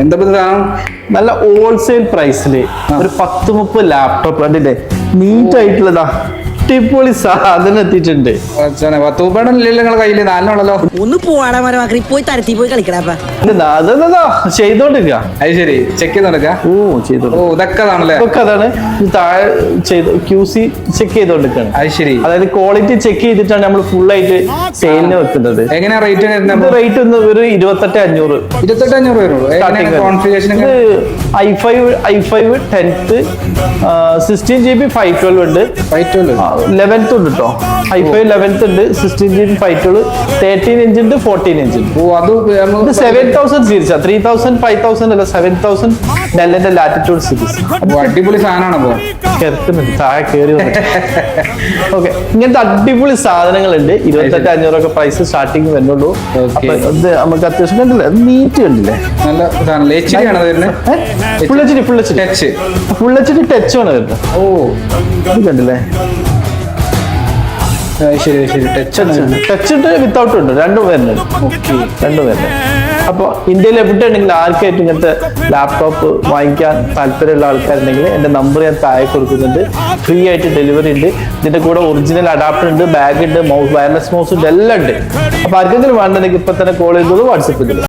എന്താ നല്ല ഹോൾസെയിൽ പ്രൈസില് ഒരു 10-30 ലാപ്ടോപ്പ് കണ്ടില്ലേ, നീറ്റ് ആയിട്ടുള്ളതാ, അടിപൊളി സാധനം എത്തിയിട്ടുണ്ട്. നിങ്ങളുടെ കയ്യില് നാലിനുള്ളല്ലോ. ഒന്ന് പോവാടാ മരമാക്കി പോയി തരത്തി പോയി കളിക്കടാ. ചെയ്തോണ്ടിരിക്ക. അത് ശരി, ചെക്ക് ചെയ്തോണ്ടിരിക്ക. ചെയ്തോ. ഇതൊക്കെ ആണല്ലേ, ഇതൊക്കെ അതാണ് താഴെ ചെയ്ത് QC ചെക്ക് ചെയ്തോണ്ടിരിക്കാണ്. അത് ശരി. അതായത് ക്വാളിറ്റി ചെക്ക് ചെയ്തിട്ടാണ് നമ്മൾ ഫുൾ ആയിട്ട് സെയിലിന് വെക്കുന്നത്. എങ്ങനെയാ റേറ്റ്? റേറ്റ് ഒരു 28,500. 28,500 വരുള്ളൂ. i5 10th 16GB 512 ഉണ്ട്, 11th ഉണ്ട് കേട്ടോ. i5 11th ഉണ്ട്, 16GB 512, 13 ഇഞ്ച് ഉണ്ട്, 14 ഇഞ്ച് ഉണ്ട്. ഇത് 7000 സീരീസ്, 3000 5000 അല്ല, 7000 ഡെല്ലിന്റെ ലാറ്റിറ്റ്യൂഡ് സീരീസ്. അടിപൊളി സാധനമാണ്. താഴെ കയറി ഓക്കെ, ഇങ്ങനത്തെ അടിപൊളി സാധനങ്ങളുണ്ട്. 28,500 ഒക്കെ പ്രൈസ് സ്റ്റാർട്ടിങ് വരുന്നുള്ളൂ. അപ്പൊ ഇത് നമുക്ക് അത്യാവശ്യം കണ്ടില്ലേ, നീറ്റ് കണ്ടില്ലേ, നല്ല ഫുൾ എച്ച് ഡി ടച്ച് ആണ് വരുന്നത്. ഇത് കണ്ടില്ലേ, ടച്ച് ഉണ്ട്, വിത്തൗട്ട് ഉണ്ട്, രണ്ടും വരുന്നുണ്ട്. അപ്പോൾ ഇന്ത്യയിൽ എവിടെ ഉണ്ടെങ്കിൽ ആർക്കായിട്ട് ഇങ്ങനത്തെ ലാപ്ടോപ്പ് വാങ്ങിക്കാൻ താല്പര്യമുള്ള ആൾക്കാരുണ്ടെങ്കിൽ എൻ്റെ നമ്പർ ഞാൻ താഴെ കൊടുക്കുന്നുണ്ട്. ഫ്രീ ആയിട്ട് ഡെലിവറി ഉണ്ട്. ഇതിന്റെ കൂടെ ഒറിജിനൽ അഡാപ്റ്റർ ഉണ്ട്, ബാഗ് ഉണ്ട്, വയർലെസ് മൗസ് ഉണ്ട്, എല്ലാം ഉണ്ട്. അപ്പൊ ആർക്കെങ്കിലും വേണ്ടെങ്കിൽ ഇപ്പൊ തന്നെ കോൾ ചെയ്തത് വാട്സപ്പിൽ.